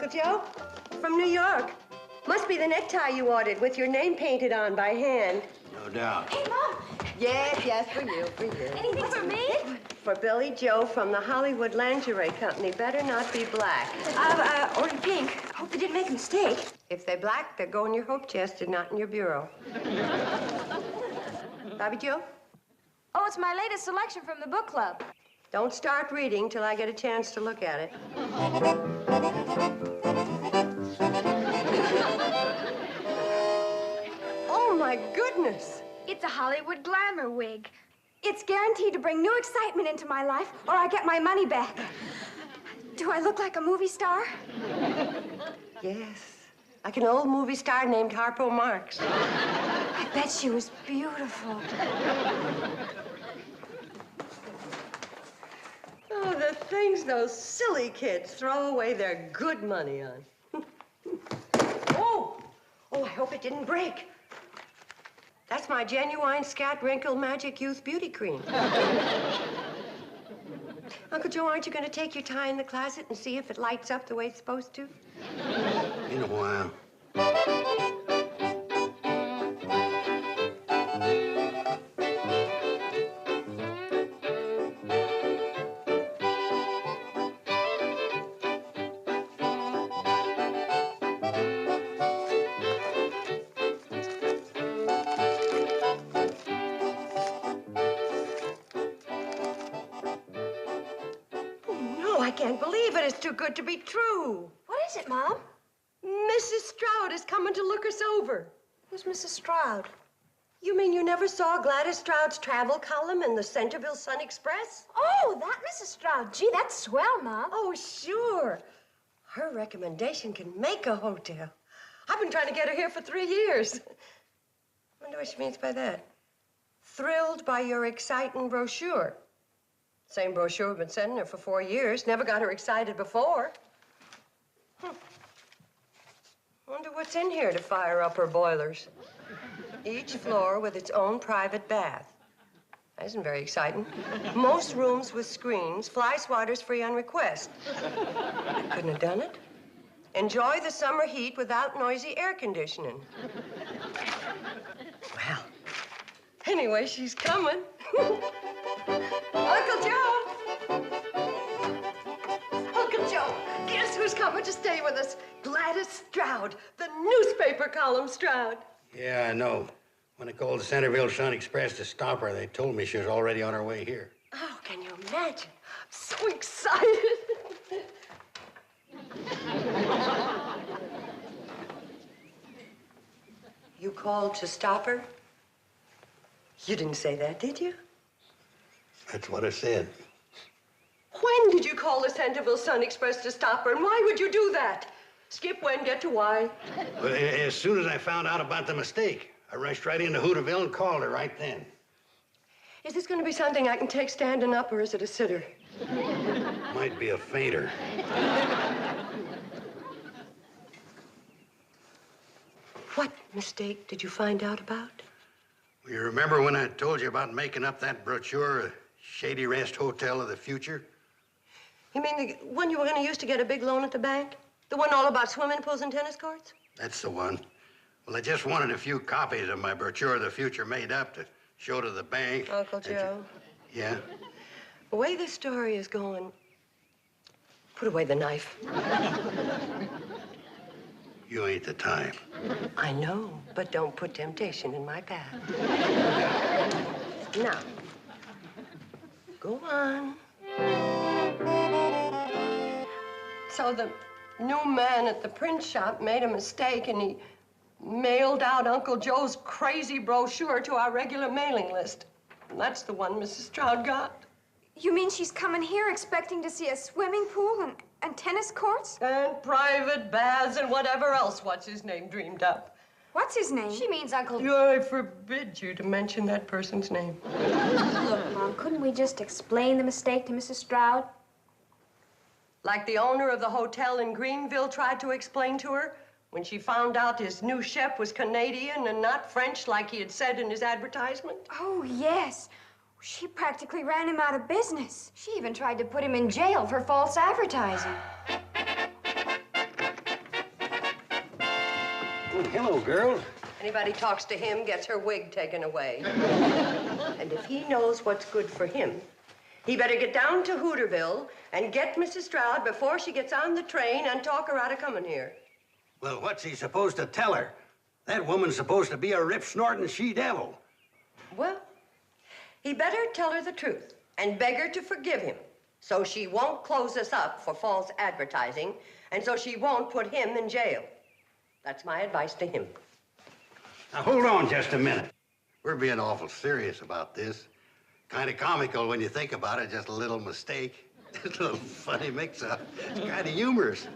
Uncle Joe? From New York. Must be the necktie you ordered with your name painted on by hand. No doubt. Hey, Mom! Yes, for you. Anything for me? For Billie Jo from the Hollywood Lingerie Company. Better not be black. Ordered pink. Hope they didn't make a mistake. If they're black, they'll go in your hope chest and not in your bureau. Bobbie Jo? Oh, it's my latest selection from the book club. Don't start reading till I get a chance to look at it. Oh, my goodness. It's a Hollywood glamour wig. It's guaranteed to bring new excitement into my life, or I get my money back. Do I look like a movie star? Yes. Like an old movie star named Harpo Marx. I bet she was beautiful. Oh, the things those silly kids throw away their good money on. Oh, I hope it didn't break. That's my genuine Scat Wrinkle Magic Youth Beauty Cream. Uncle Joe, aren't you going to take your tie in the closet and see if it lights up the way it's supposed to? In a while. I can't believe it. It's too good to be true. What is it, Mom? Mrs. Straoud is coming to look us over. Who's Mrs. Straoud? You mean you never saw Gladys Stroud's travel column in the Centerville Sun Express? Oh, that Mrs. Straoud. Gee, that's swell, Mom. Oh, sure. Her recommendation can make a hotel. I've been trying to get her here for 3 years. Wonder what she means by that. Thrilled by your exciting brochure. Same brochure we've been sending her for 4 years. Never got her excited before. Wonder what's in here to fire up her boilers. Each floor with its own private bath. That isn't very exciting. Most rooms with screens. Fly swatters free on request. I couldn't have done it. Enjoy the summer heat without noisy air conditioning. Well, anyway, she's coming. Uncle Joe! Uncle Joe, guess who's coming to stay with us? Gladys Straoud, the newspaper column Straoud. Yeah, I know. When I called the Centerville Sun Express to stop her, they told me she was already on her way here. Oh, can you imagine? I'm so excited. You called to stop her? You didn't say that, did you? That's what I said. When did you call the Centerville Sun Express to stop her, and why would you do that? Skip when, get to why. Well, as soon as I found out about the mistake, I rushed right into Hooterville and called her right then. Is this going to be something I can take standing up, or is it a sitter? Might be a fainter. What mistake did you find out about? Well, you remember when I told you about making up that brochure, Shady Rest Hotel of the Future? You mean the one you were going to use to get a big loan at the bank? The one all about swimming pools and tennis courts? That's the one. Well, I just wanted a few copies of my brochure of the future made up to show to the bank. Uncle Joe. Yeah? The way this story is going, put away the knife. You ain't the type. I know, but don't put temptation in my path. Now, go on. So the new man at the print shop made a mistake, and he mailed out Uncle Joe's crazy brochure to our regular mailing list. And that's the one Mrs. Straoud got. You mean she's coming here expecting to see a swimming pool and tennis courts? And private baths and whatever else what's-his-name dreamed up. What's his name? She means Uncle... I forbid you to mention that person's name. Look, Mom, couldn't we just explain the mistake to Mrs. Straoud? Like the owner of the hotel in Greenville tried to explain to her when she found out his new chef was Canadian and not French like he had said in his advertisement. Oh, yes. She practically ran him out of business. She even tried to put him in jail for false advertising. Oh, hello, girls. Anybody talks to him gets her wig taken away. And if he knows what's good for him, he better get down to Hooterville and get Mrs. Straoud before she gets on the train and talk her out of coming here. Well, what's he supposed to tell her? That woman's supposed to be a rip-snorting she-devil. Well, he better tell her the truth and beg her to forgive him so she won't close us up for false advertising and so she won't put him in jail. That's my advice to him. Now, hold on just a minute. We're being awful serious about this. Kind of comical when you think about it, just a little mistake. Just a little funny mix-up. It's kind of humorous.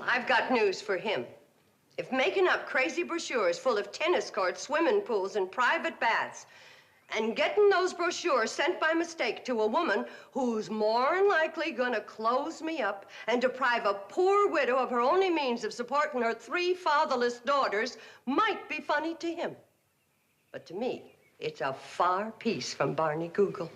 I've got news for him. If making up crazy brochures full of tennis courts, swimming pools, and private baths, and getting those brochures sent by mistake to a woman who's more than likely gonna close me up and deprive a poor widow of her only means of supporting her 3 fatherless daughters might be funny to him. But to me, it's a far piece from Barney Google.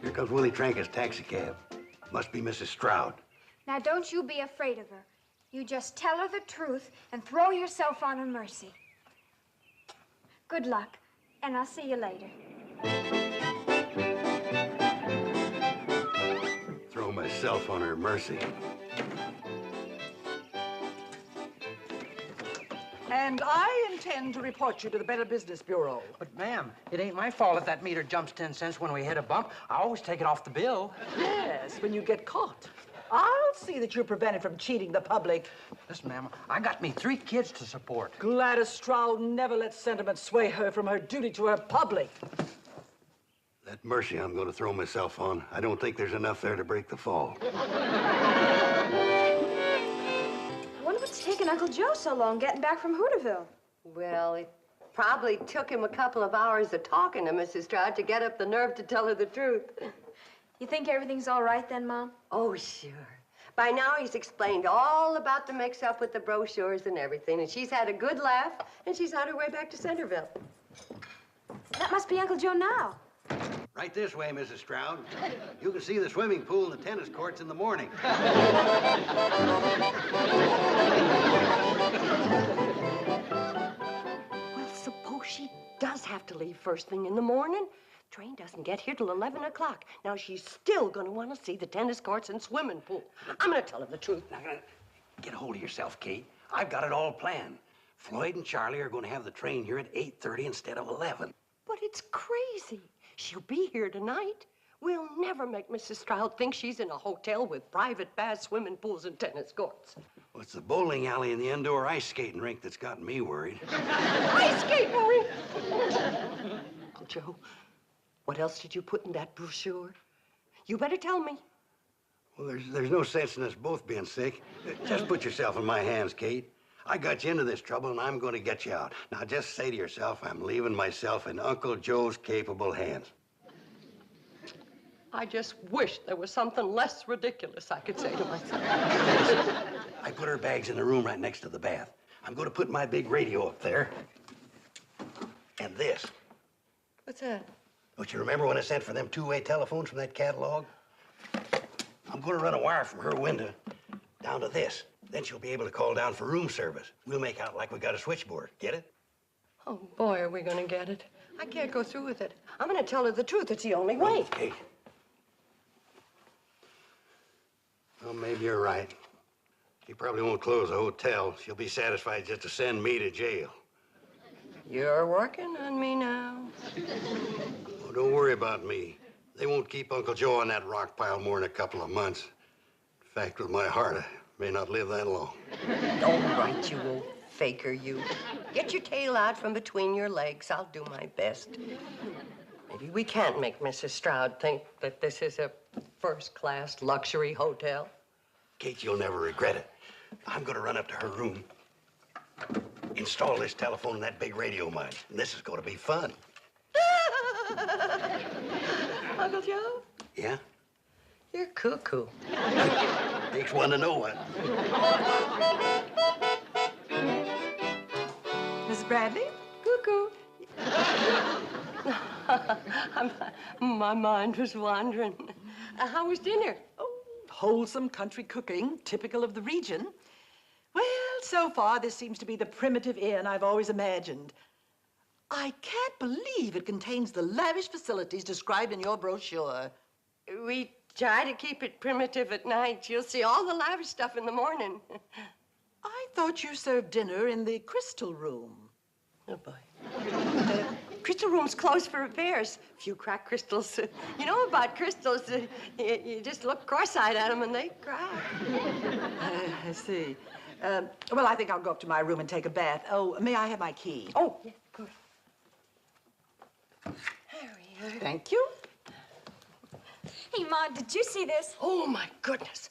Here comes Willie Tranker's taxicab. Must be Mrs. Straoud. Now, don't you be afraid of her. You just tell her the truth and throw yourself on her mercy. Good luck, and I'll see you later. Throw myself on her mercy. And I intend to report you to the Better Business Bureau. But, ma'am, it ain't my fault if that meter jumps 10 cents when we hit a bump. I always take it off the bill. Yes, when you get caught. I'll see that you're prevented from cheating the public. Listen, ma'am, I got me 3 kids to support. Gladys Straoud never let sentiment sway her from her duty to her public. That mercy I'm going to throw myself on, I don't think there's enough there to break the fall. I wonder what's taking Uncle Joe so long getting back from Hooterville. Well, it probably took him a couple of hours of talking to Mrs. Straoud to get up the nerve to tell her the truth. You think everything's all right then, Mom? Oh, sure. By now, he's explained all about the mix-up with the brochures and everything, and she's had a good laugh, and she's on her way back to Centerville. That must be Uncle Joe now. Right this way, Mrs. Straoud. You can see the swimming pool and the tennis courts in the morning. Well, suppose she does have to leave first thing in the morning. Train doesn't get here till 11 o'clock. Now, she's still gonna want to see the tennis courts and swimming pool. I'm gonna tell her the truth. Now, get a hold of yourself, Kate. I've got it all planned. Floyd and Charlie are going to have the train here at 8:30 instead of 11. But it's crazy. She'll be here tonight. We'll never make Mrs. Straoud think she's in a hotel with private baths, swimming pools, and tennis courts. Well, it's the bowling alley and the indoor ice skating rink that's got me worried. Ice skating rink! Uncle Joe, what else did you put in that brochure? You better tell me. Well, there's no sense in us both being sick. Just put yourself in my hands, Kate. I got you into this trouble, and I'm going to get you out. Now, just say to yourself, I'm leaving myself in Uncle Joe's capable hands. I just wish there was something less ridiculous I could say to myself. I put her bags in the room right next to the bath. I'm going to put my big radio up there. And this. What's that? Don't you remember when I sent for them 2-way telephones from that catalog? I'm going to run a wire from her window down to this. Then she'll be able to call down for room service. We'll make out like we got a switchboard. Get it? Oh, boy, are we going to get it. I can't go through with it. I'm going to tell her the truth. It's the only way. Okay. Well, maybe you're right. She probably won't close the hotel. She'll be satisfied just to send me to jail. You're working on me now. Oh, don't worry about me. They won't keep Uncle Joe on that rock pile more than a couple of months. In fact, with my heart, I may not live that long. All right, you old faker, you. Get your tail out from between your legs. I'll do my best. Maybe we can't make Mrs. Straoud think that this is a first-class luxury hotel. Kate, you'll never regret it. I'm going to run up to her room. install this telephone in that big radio of mine. And this is going to be fun. Uncle Joe? Yeah? You're cuckoo. Takes one to know one. Miss Bradley? Cuckoo. My mind was wandering. How was dinner? Oh, wholesome country cooking, typical of the region. Well, so far, this seems to be the primitive inn I've always imagined. I can't believe it contains the lavish facilities described in your brochure. We try to keep it primitive at night. You'll see all the lavish stuff in the morning. I thought you served dinner in the crystal room. Oh, boy. Crystal room's closed for repairs. A few cracked crystals. You know about crystals, you just look cross-eyed at them and they crack. I see. Well, I think I'll go up to my room and take a bath. Oh, may I have my key? Oh, yeah, of course. Harry. Thank you. Hey, Ma, did you see this? Oh, my goodness.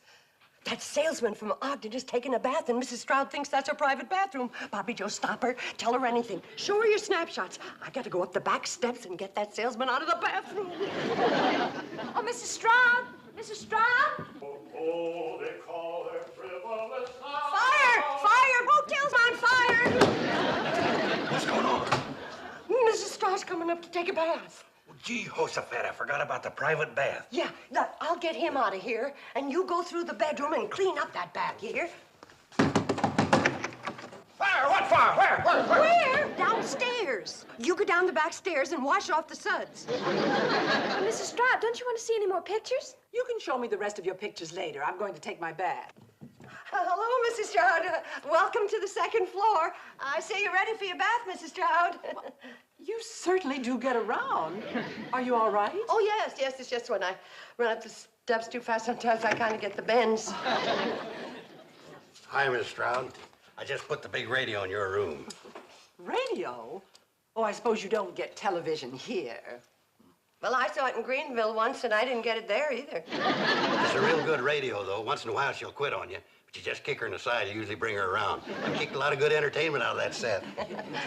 That salesman from Ogden is taking a bath, and Mrs. Straoud thinks that's her private bathroom. Bobbie Jo, stop her. Tell her anything. Show her your snapshots. I got to go up the back steps and get that salesman out of the bathroom. Oh, Mrs. Straoud! Mrs. Straoud! Oh, they call her frivolous. Fire! Fire! Hotel's on fire! What's going on? Mrs. Straud's coming up to take a bath. Well, gee, Josephat, I forgot about the private bath. Yeah, look, I'll get him out of here, and you go through the bedroom and clean up that bath, you hear? Fire! What fire? Where? Where? Downstairs. You go down the back stairs and wash off the suds. Mrs. Straoud, don't you want to see any more pictures? You can show me the rest of your pictures later. I'm going to take my bath. Hello, Mrs. Straud. Welcome to the second floor. I say you're ready for your bath, Mrs. Straud. You certainly do get around. Are you all right? Oh, yes, yes. It's just when I run up the steps too fast, sometimes I kind of get the bends. Hi, Miss Straoud. I just put the big radio in your room. Radio? Oh, I suppose you don't get television here. Well, I saw it in Greenville once, and I didn't get it there either. It's a real good radio, though. Once in a while, she'll quit on you. But you just kick her in the side. You usually bring her around. I've kicked a lot of good entertainment out of that set.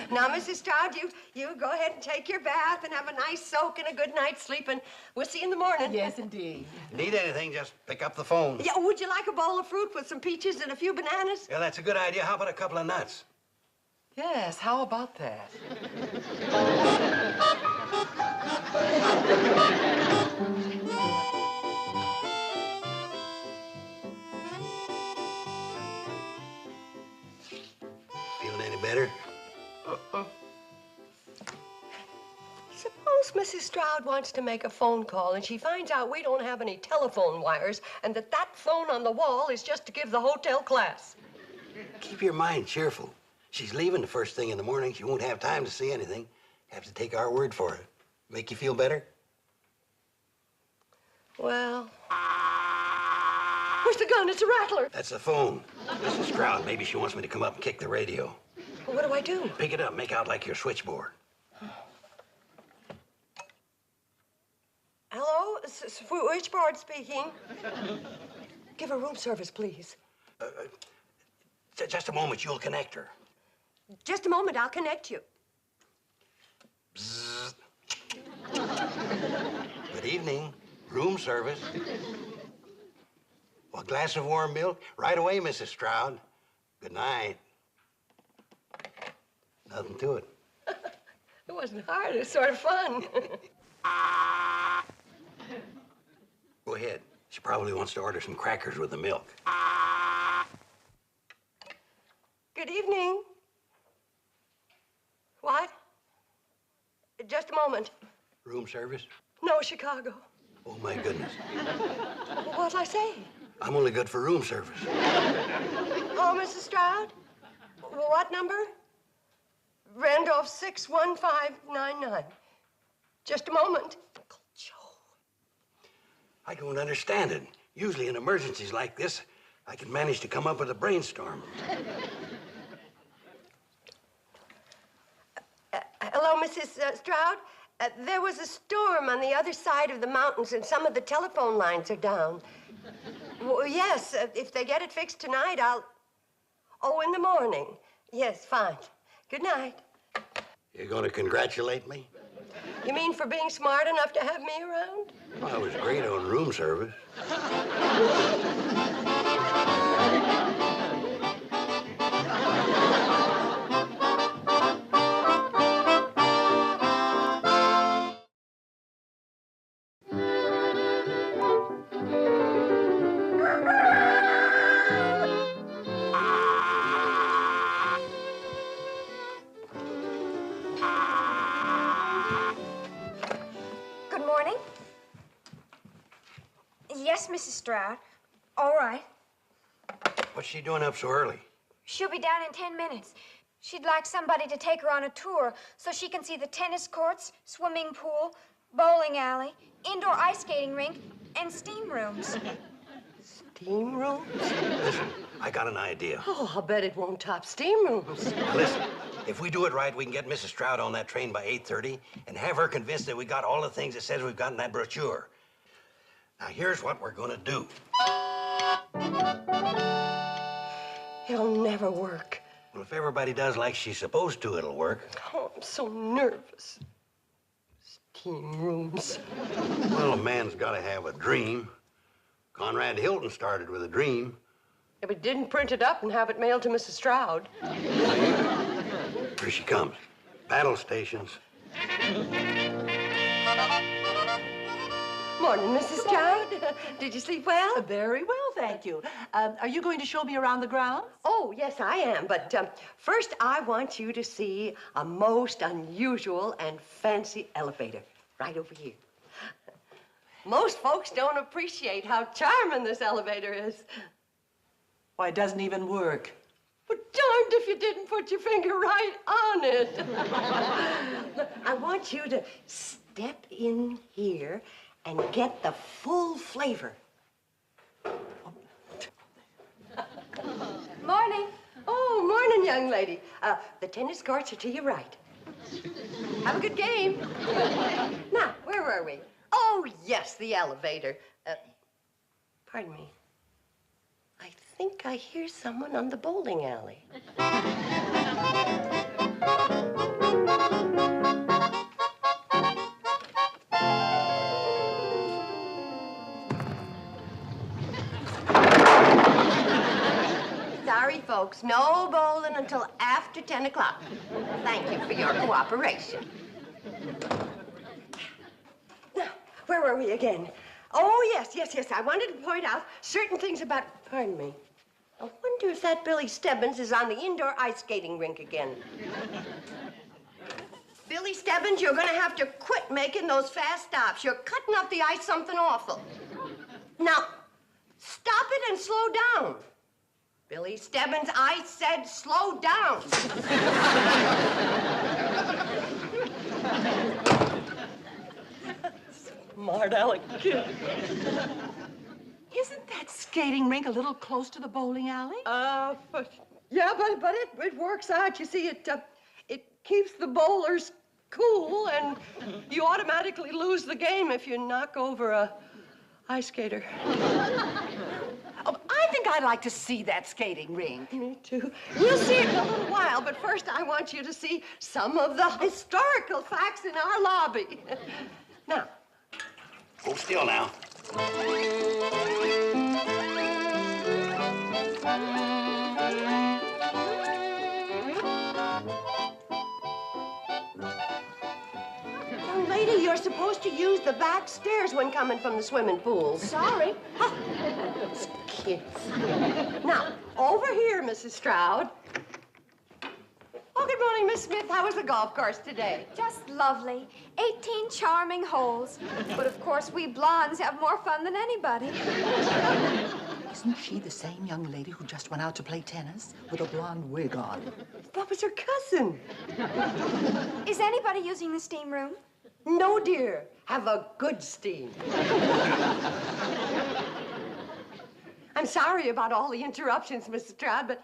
Now, Mrs. Straud, you go ahead and take your bath and have a nice soak and a good night's sleep, and we'll see you in the morning. Yes, indeed. Need anything, just pick up the phone. Yeah, would you like a bowl of fruit with some peaches and a few bananas? Yeah, that's a good idea. How about a couple of nuts? Yes, how about that? Feeling any better? Suppose Mrs. Straud wants to make a phone call and she finds out we don't have any telephone wires and that phone on the wall is just to give the hotel class. Keep your mind cheerful. She's leaving the first thing in the morning. She won't have time to see anything. Have to take our word for it. Make you feel better? Well... Where's the gun? It's a rattler. That's the phone. Mrs. Straoud, maybe she wants me to come up and kick the radio. Well, what do I do? Pick it up. Make out like your switchboard. Hello? Switchboard speaking. Give her room service, please. Just a moment. You'll connect her. Just a moment. I'll connect you. Bzzz. Good evening. Room service. Well, a glass of warm milk? Right away, Mrs. Straoud. Good night. Nothing to it. It wasn't hard. It was sort of fun. Go ahead. She probably wants to order some crackers with the milk. Good evening. What? Just a moment. Room service? No, Chicago. Oh, my goodness. What'll I say? I'm only good for room service. Oh, Mrs. Straud? What number? Randolph 61599. Just a moment. Uncle Joe. I don't understand it. Usually in emergencies like this, I can manage to come up with a brainstorm. Hello, Mrs. Straud? There was a storm on the other side of the mountains, and some of the telephone lines are down. Well, yes, if they get it fixed tonight, I'll... Oh, in the morning. Yes, fine. Good night. You gonna congratulate me? You mean for being smart enough to have me around? Well, I was great on room service. Good morning. Yes, Mrs. Straoud. All right. What's she doing up so early? She'll be down in 10 minutes. She'd like somebody to take her on a tour so she can see the tennis courts, swimming pool, bowling alley, indoor ice skating rink, and steam rooms. Steam rooms? Listen, I got an idea. Oh, I'll bet it won't top steam rooms. Listen, if we do it right, we can get Mrs. Straoud on that train by 8:30 and have her convinced that we got all the things it says we've got in that brochure. Now, here's what we're gonna do. It'll never work. Well, if everybody does like she's supposed to, it'll work. Oh, I'm so nervous. Steam rooms. Well, a man's gotta have a dream. Conrad Hilton started with a dream. If it didn't print it up and have it mailed to Mrs. Straoud. Here she comes. Battle stations. Morning, Mrs. Straoud. Did you sleep well? Very well, thank you. Are you going to show me around the grounds? Oh, yes, I am. But first, I want you to see a most unusual and fancy elevator right over here. Most folks don't appreciate how charming this elevator is. Why, it doesn't even work. But darned if you didn't put your finger right on it. Look, I want you to step in here and get the full flavor. Morning. Oh, morning, young lady. The tennis courts are to your right. Have a good game. Now, where were we? Oh, yes, the elevator. Pardon me. I think I hear someone on the bowling alley. Sorry, folks, no bowling until after 10 o'clock. Thank you for your cooperation. Now, where were we again? Oh, yes. I wanted to point out certain things about... Pardon me. I wonder if that Billy Stebbins is on the indoor ice skating rink again. Billy Stebbins, you're going to have to quit making those fast stops. You're cutting up the ice something awful. Now, stop it and slow down. Billy Stebbins, I said slow down. Smart aleck kid. Isn't that skating rink a little close to the bowling alley? But it works out. You see, it keeps the bowlers cool, and you automatically lose the game if you knock over a ice skater. Oh, I think I'd like to see that skating rink. Me too. We'll see it in a little while, but first I want you to see some of the historical facts in our lobby. Now. Hold still now. Young lady, you're supposed to use the back stairs when coming from the swimming pool. Sorry. Those kids. Now, over here, Mrs. Straoud. Oh, good morning, Miss Smith. How was the golf course today? Just lovely. 18 charming holes. But of course, we blondes have more fun than anybody. Isn't she the same young lady who just went out to play tennis with a blonde wig on? That was her cousin. Is anybody using the steam room? No, dear. Have a good steam. I'm sorry about all the interruptions, Mrs. Straoud, but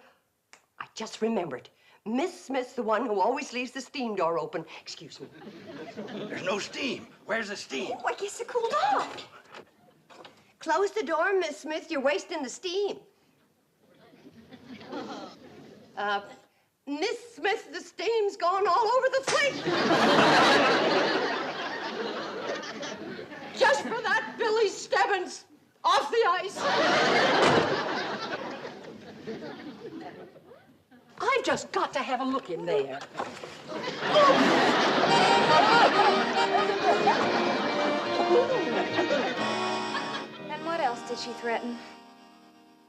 I just remembered. Miss Smith's the one who always leaves the steam door open. Excuse me. There's no steam. Where's the steam? Oh, I guess it cooled off. Close the door, Miss Smith. You're wasting the steam. Miss Smith, the steam's gone all over the place. Just for that Billy Stebbins off the ice. I've just got to have a look in there. And what else did she threaten?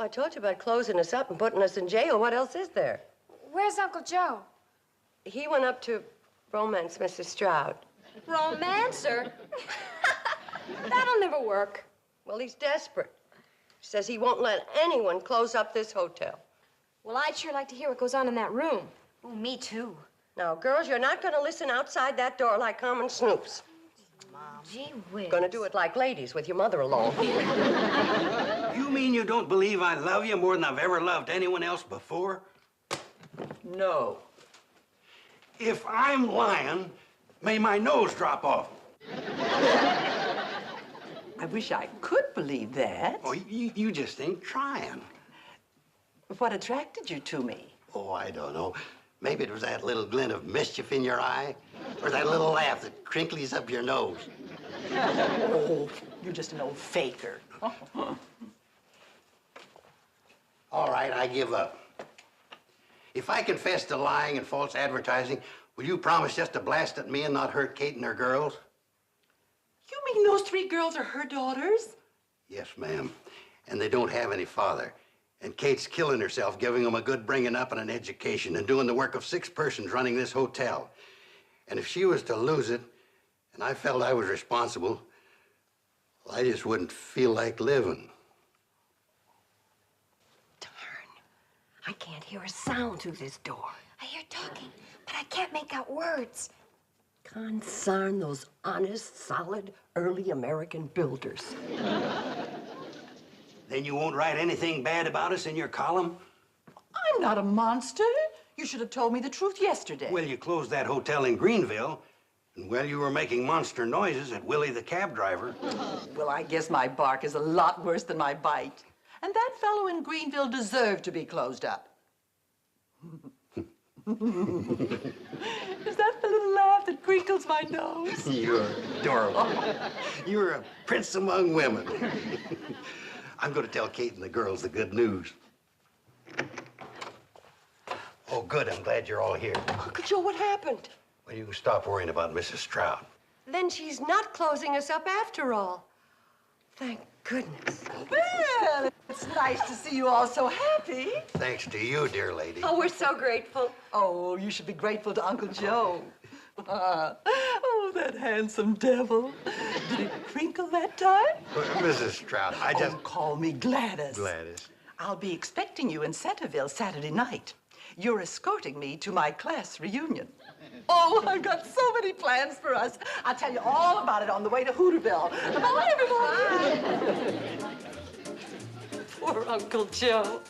I told you about closing us up and putting us in jail. What else is there? Where's Uncle Joe? He went up to romance Mrs. Straoud. Romancer? That'll never work. Well, he's desperate. He says he won't let anyone close up this hotel. Well, I'd sure like to hear what goes on in that room. Oh, me too. Now, girls, you're not going to listen outside that door like common snoops. Gee whiz. Going to do it like ladies with your mother along. You mean you don't believe I love you more than I've ever loved anyone else before? No. If I'm lying, may my nose drop off. I wish I could believe that. Oh, you just ain't trying. What attracted you to me? Oh, I don't know. Maybe it was that little glint of mischief in your eye, or that little laugh that crinkles up your nose. Oh, you're just an old faker. All right, I give up. If I confess to lying and false advertising, will you promise just to blast at me and not hurt Kate and her girls? You mean those 3 girls are her daughters? Yes, ma'am. And they don't have any father. And Kate's killing herself, giving them a good bringing up and an education, and doing the work of 6 persons running this hotel. And if she was to lose it, and I felt I was responsible, well, I just wouldn't feel like living. Darn. I can't hear a sound through this door. I hear talking, but I can't make out words. Consarn those honest, solid, early American builders. Then you won't write anything bad about us in your column? I'm not a monster. You should have told me the truth yesterday. Well, you closed that hotel in Greenville, and well, you were making monster noises at Willie the cab driver. Well, I guess my bark is a lot worse than my bite. And that fellow in Greenville deserved to be closed up. Is that the little laugh that crinkles my nose? You're adorable. You're a prince among women. I'm going to tell Kate and the girls the good news. Oh, good. I'm glad you're all here. Uncle Joe, what happened? Well, you can stop worrying about Mrs. Straoud. Then she's not closing us up after all. Thank goodness. Well, it's nice to see you all so happy. Thanks to you, dear lady. Oh, we're so grateful. Oh, you should be grateful to Uncle Joe. Oh, that handsome devil. Did it crinkle that time? Mrs. Straoud, I just... Oh, call me Gladys. Gladys. I'll be expecting you in Centerville Saturday night. You're escorting me to my class reunion. Oh, I've got so many plans for us. I'll tell you all about it on the way to Hooterville. Bye, everybody. Poor Uncle Joe.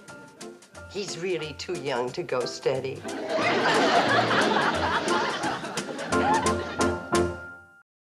He's really too young to go steady.